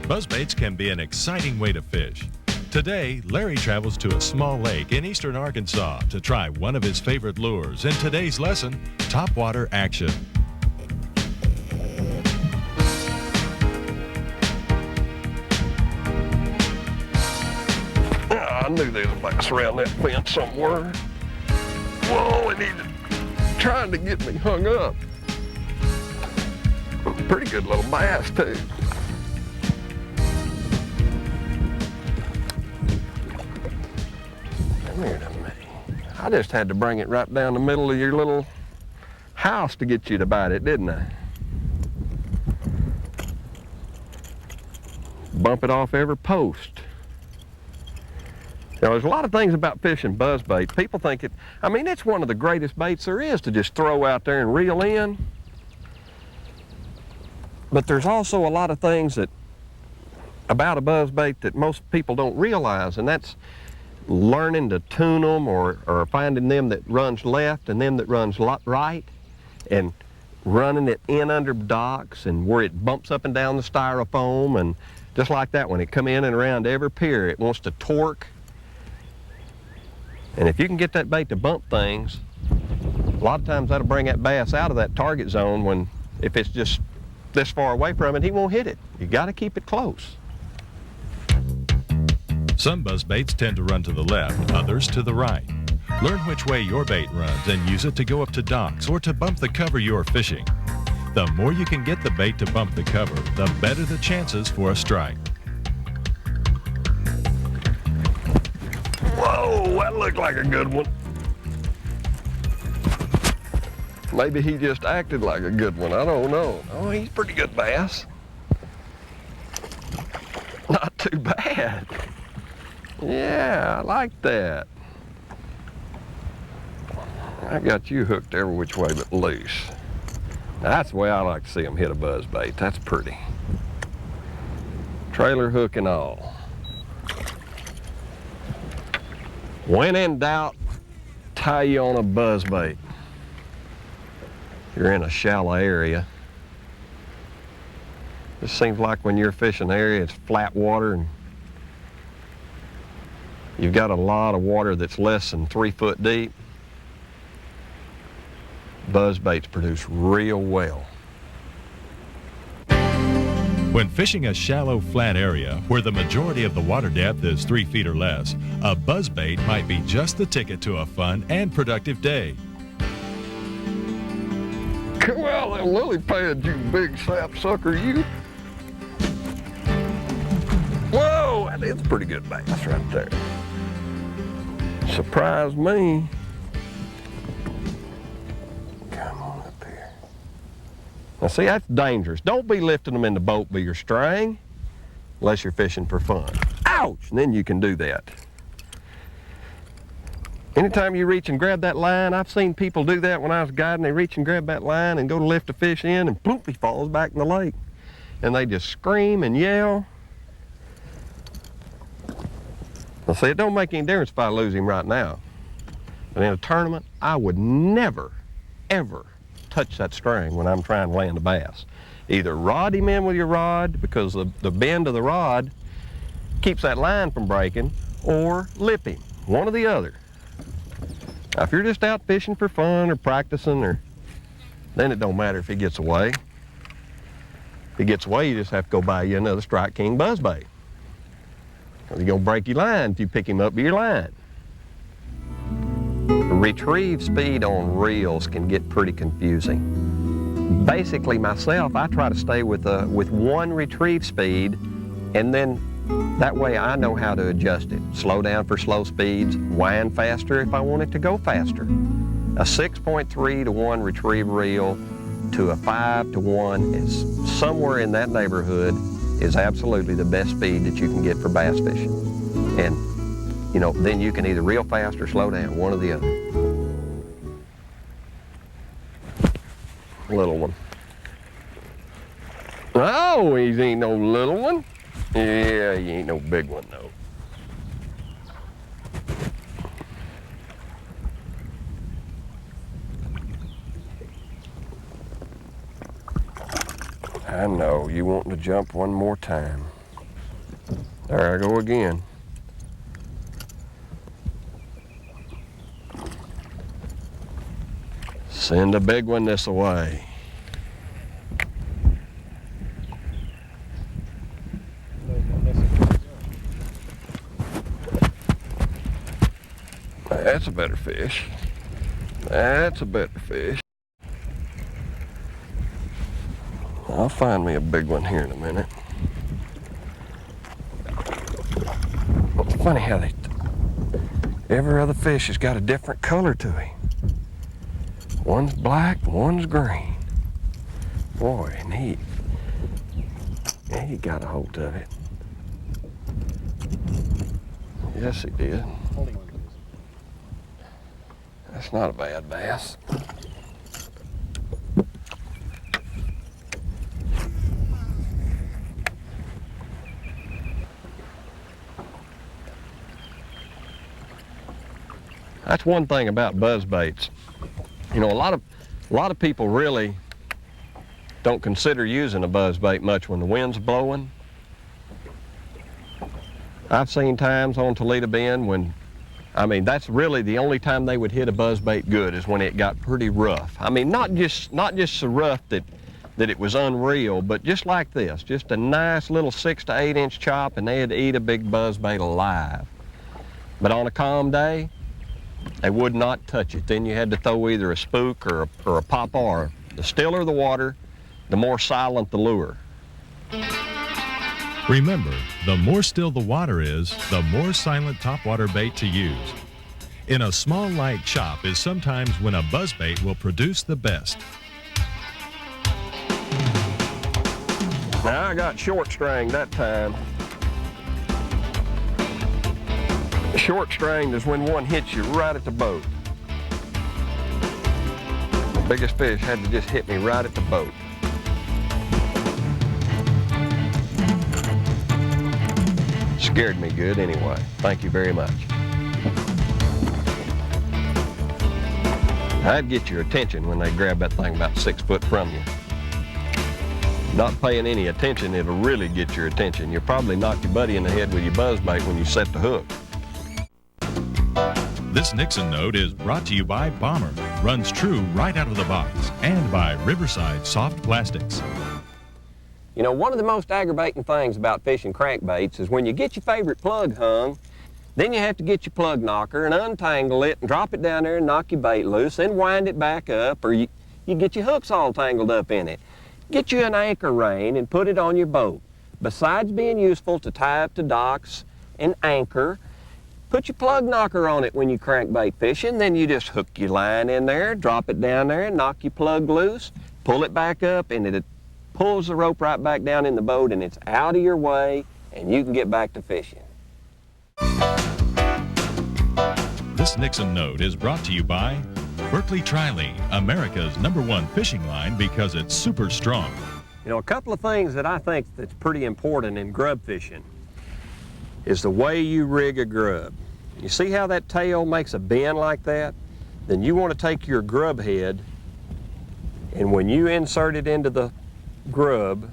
Buzzbaits can be an exciting way to fish. Today, Larry travels to a small lake in eastern Arkansas to try one of his favorite lures. In today's lesson, Topwater Action. I knew there was a bass around that fence somewhere. Whoa, and he's trying to get me hung up. Pretty good little bass, too. Come here to me. I just had to bring it right down the middle of your little house to get you to bite it, didn't I? Bump it off every post. You know, there's a lot of things about fishing buzzbait. People think it's one of the greatest baits there is to just throw out there and reel in. But there's also a lot of things about a buzzbait that most people don't realize, and that's learning to tune them or finding them that runs left and them that runs right, and running it in under docks and where it bumps up and down the styrofoam, and just like that, when it come in and around every pier, it wants to torque. And if you can get that bait to bump things, a lot of times that'll bring that bass out of that target zone when, if it's just this far away from it, he won't hit it. You got to keep it close. Some buzzbaits tend to run to the left, others to the right. Learn which way your bait runs and use it to go up to docks or to bump the cover you're fishing. The more you can get the bait to bump the cover, the better the chances for a strike. Whoa, that looked like a good one. Maybe he just acted like a good one, I don't know. Oh, he's a pretty good bass. Not too bad. Yeah, I like that. I got you hooked every which way but loose. Now, that's the way I like to see them hit a buzzbait. That's pretty. Trailer hook and all. When in doubt, tie you on a buzzbait. You're in a shallow area. It seems like when you're fishing an area, it's flat water and you've got a lot of water that's less than 3 foot deep. Buzzbaits produce real well. When fishing a shallow, flat area where the majority of the water depth is 3 feet or less, a buzzbait might be just the ticket to a fun and productive day. Well, them lily pads, you big sapsucker, you. Whoa, that is a pretty good bass right there. Surprised me. Come on up here. Now see, that's dangerous. Don't be lifting them in the boat by your string unless you're fishing for fun. Ouch! And then you can do that. Anytime you reach and grab that line, I've seen people do that when I was guiding. They reach and grab that line and go to lift a fish in, and bloop, he falls back in the lake. And they just scream and yell. Now see, it don't make any difference if I lose him right now. But in a tournament, I would never, ever touch that string when I'm trying to land a bass. Either rod him in with your rod, because the bend of the rod keeps that line from breaking, or lip him, one or the other. Now, if you're just out fishing for fun or practicing, then it don't matter if he gets away. If he gets away, you just have to go buy you another Strike King buzzbait. You're gonna break your line if you pick him up with your line. The retrieve speed on reels can get pretty confusing. Basically, myself, I try to stay with one retrieve speed, and then that way I know how to adjust it. Slow down for slow speeds, wind faster if I want it to go faster. A 6.3 to 1 retrieve reel to a 5 to 1 is somewhere in that neighborhood is absolutely the best speed that you can get for bass fishing. And, you know, then you can either reel fast or slow down, one or the other. Little one. Oh, he ain't no little one. Yeah, he ain't no big one, though. I know, you wanting to jump one more time. There I go again. Send a big one this way. That's a better fish. That's a better fish. I'll find me a big one here in a minute. It's funny how every other fish has got a different color to him. One's black, one's green. Boy, and he got a hold of it. Yes, he did. That's not a bad bass. That's one thing about buzz baits. You know, a lot of people really don't consider using a buzz bait much when the wind's blowing. I've seen times on Toledo Bend when, I mean, that's really the only time they would hit a buzz bait good is when it got pretty rough. I mean, not just so rough that it was unreal, but just like this, just a nice little 6 to 8 inch chop, and they'd eat a big buzz bait alive. But on a calm day, they would not touch it. Then you had to throw either a spook or a pop-ar. The stiller the water, the more silent the lure. Remember, the more still the water is, the more silent topwater bait to use. In a small light chop is sometimes when a buzzbait will produce the best. Now I got short string that time. Short string is when one hits you right at the boat. The biggest fish had to just hit me right at the boat. Scared me good anyway. Thank you very much. I'd get your attention when they grab that thing about 6 foot from you. Not paying any attention, it'll really get your attention. You'll probably knock your buddy in the head with your buzzbait when you set the hook. This Nixon note is brought to you by Bomber, runs true right out of the box, and by Riverside Soft Plastics. You know, one of the most aggravating things about fishing crankbaits is when you get your favorite plug hung, then you have to get your plug knocker and untangle it and drop it down there and knock your bait loose, then wind it back up, or you get your hooks all tangled up in it. Get you an anchor rein and put it on your boat. Besides being useful to tie up to docks and anchor, put your plug knocker on it when you crankbait fishing, then you just hook your line in there, drop it down there, and knock your plug loose, pull it back up, and it pulls the rope right back down in the boat, and it's out of your way, and you can get back to fishing. This Nixon note is brought to you by Berkeley Trilene, America's #1 fishing line because it's super strong. You know, a couple of things that I think that's pretty important in grub fishing is the way you rig a grub. You see how that tail makes a bend like that? Then you want to take your grub head, and when you insert it into the grub,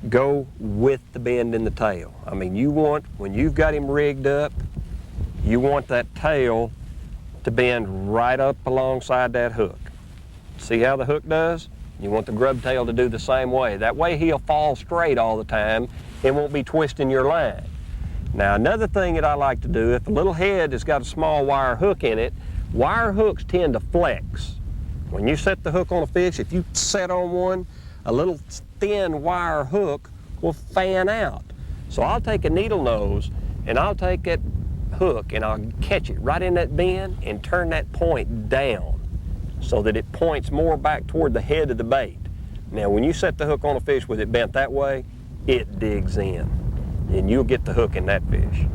go with the bend in the tail. I mean, you want, when you've got him rigged up, you want that tail to bend right up alongside that hook. See how the hook does? You want the grub tail to do the same way. That way he'll fall straight all the time and won't be twisting your line. Now, another thing that I like to do, if the little head has got a small wire hook in it, wire hooks tend to flex. When you set the hook on a fish, if you set on one, a little thin wire hook will fan out. So I'll take a needle nose and I'll take that hook and I'll catch it right in that bend and turn that point down so that it points more back toward the head of the bait. Now, when you set the hook on a fish with it bent that way, it digs in, and you'll get the hook in that fish.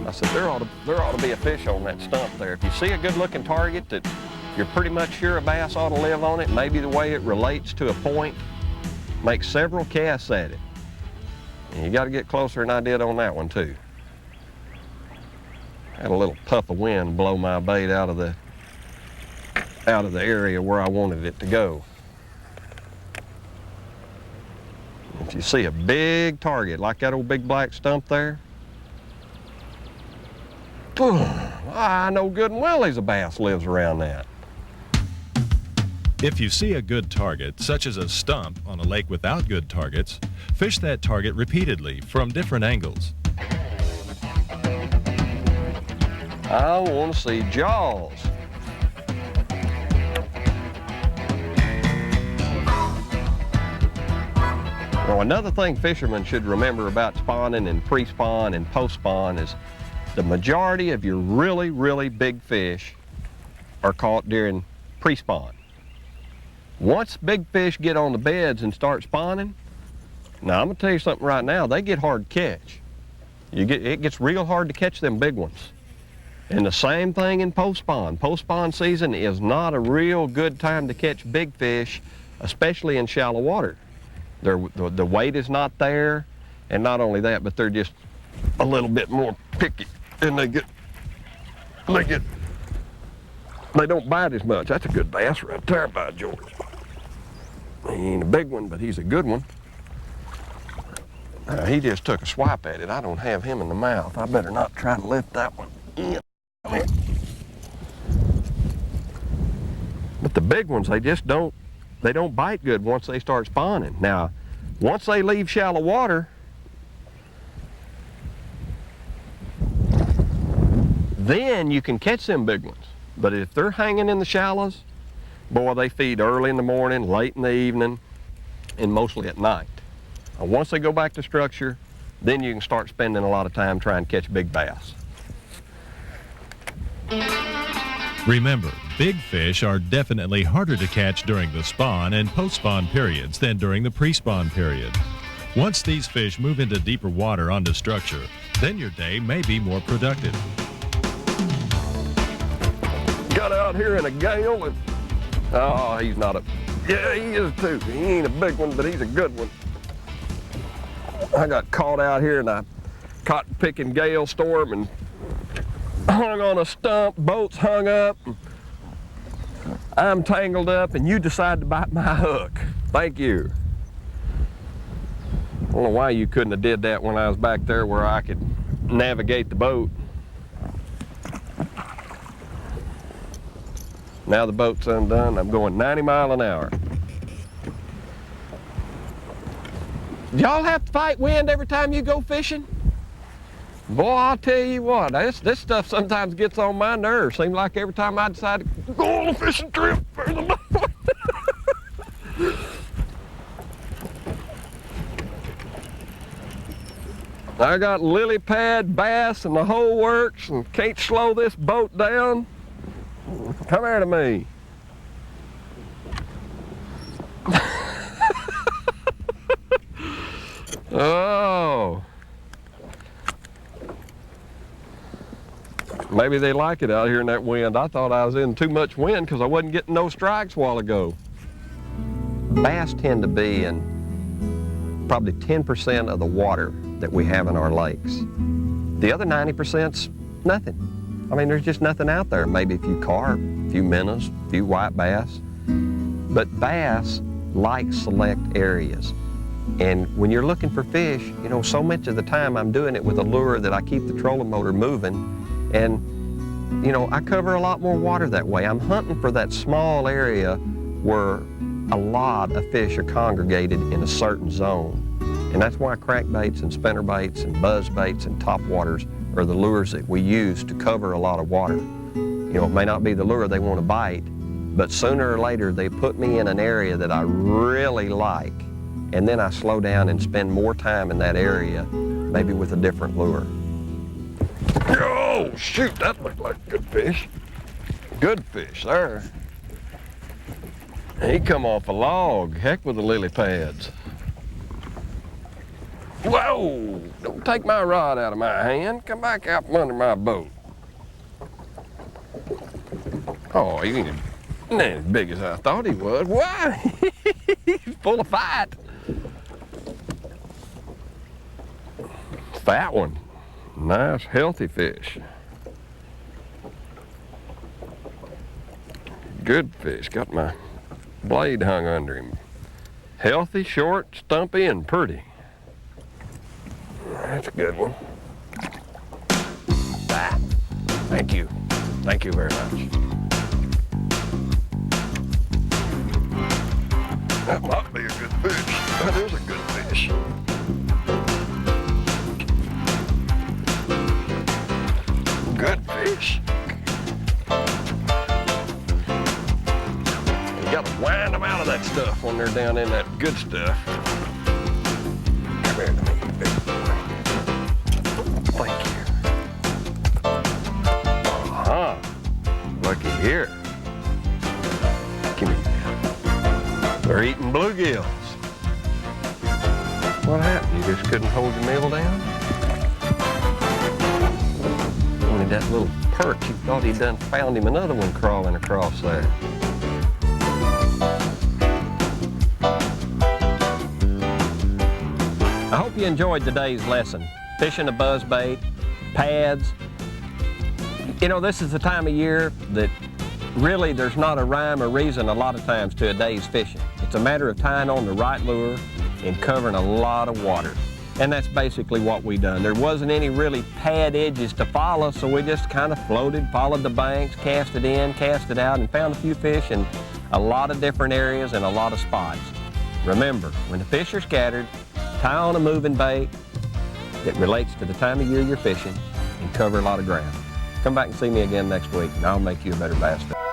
I said, there ought to be a fish on that stump there. If you see a good-looking target that you're pretty much sure a bass ought to live on it, maybe the way it relates to a point, make several casts at it. And you got to get closer than I did on that one, too. Had a little puff of wind blow my bait out of the area where I wanted it to go. If you see a big target like that old big black stump there, I know good and well there's a bass lives around that. If you see a good target, such as a stump on a lake without good targets, fish that target repeatedly from different angles. I want to see jaws. Now, another thing fishermen should remember about spawning and pre-spawn and post-spawn is the majority of your really, really big fish are caught during pre-spawn. Once big fish get on the beds and start spawning, now I'm gonna tell you something right now, they get hard to catch. It gets real hard to catch them big ones. And the same thing in post-spawn. Post-spawn season is not a real good time to catch big fish, especially in shallow water. The weight is not there, and not only that, but they're just a little bit more picky, and they don't bite as much. That's a good bass right there, by George. He ain't a big one, but he's a good one. He just took a swipe at it. I don't have him in the mouth. I better not try to lift that one. But the big ones, they don't bite good once they start spawning. Now, once they leave shallow water, then you can catch them big ones. But if they're hanging in the shallows, boy, they feed early in the morning, late in the evening, and mostly at night. And once they go back to structure, then you can start spending a lot of time trying to catch big bass. Remember, big fish are definitely harder to catch during the spawn and post-spawn periods than during the pre-spawn period. Once these fish move into deeper water onto structure, then your day may be more productive. Got out here in a gale and, oh, he's not a, yeah, he is too. He ain't a big one, but he's a good one. I got caught out here in a cotton picking gale storm and hung on a stump, boat's hung up, I'm tangled up, and you decide to bite my hook. Thank you. I don't know why you couldn't have did that when I was back there where I could navigate the boat. Now the boat's undone, I'm going 90 miles an hour. Do y'all have to fight wind every time you go fishing? Boy, I'll tell you what, this stuff sometimes gets on my nerves. Seems like every time I decide to go on a fishing trip, there's a boat. I got lily pad, bass, and the whole works, and can't slow this boat down. Come here to me. Oh. Maybe they like it out here in that wind. I thought I was in too much wind because I wasn't getting no strikes a while ago. Bass tend to be in probably 10% of the water that we have in our lakes. The other 90%'s nothing. I mean, there's just nothing out there. Maybe a few carp, a few minnows, a few white bass. But bass like select areas. And when you're looking for fish, you know, so much of the time I'm doing it with a lure that I keep the trolling motor moving. And, you know, I cover a lot more water that way. I'm hunting for that small area where a lot of fish are congregated in a certain zone. And that's why crankbaits and spinnerbaits and buzzbaits and topwaters are the lures that we use to cover a lot of water. You know, it may not be the lure they want to bite, but sooner or later they put me in an area that I really like, and then I slow down and spend more time in that area, maybe with a different lure. Oh, shoot, that looked like good fish. Good fish there. He come off a log. Heck with the lily pads. Whoa, don't take my rod out of my hand. Come back out from under my boat. Oh, he ain't as big as I thought he was. Why? He's full of fight. Fat one. Nice, healthy fish. good fish. Got my blade hung under him. Healthy, short, stumpy, and pretty. That's a good one. Ah, thank you. Thank you very much. That might be a good fish. That is a good fish. Good fish. You gotta wind them out of that stuff when they're down in that good stuff. Come here to me, big boy. Thank you. Uh-huh. Looky here. Give me that. They're eating bluegills. What happened? You just couldn't hold your meal down? Only that little perch, you thought he'd done found him another one crawling across there. I hope you enjoyed today's lesson. Fishing a buzzbait, pads. You know, this is the time of year that really there's not a rhyme or reason a lot of times to a day's fishing. It's a matter of tying on the right lure and covering a lot of water. And that's basically what we done. There wasn't any really pad edges to follow, so we just kind of floated, followed the banks, cast it in, cast it out, and found a few fish in a lot of different areas and a lot of spots. Remember, when the fish are scattered, tie on a moving bait that relates to the time of year you're fishing and cover a lot of ground. Come back and see me again next week, and I'll make you a better bass fisher.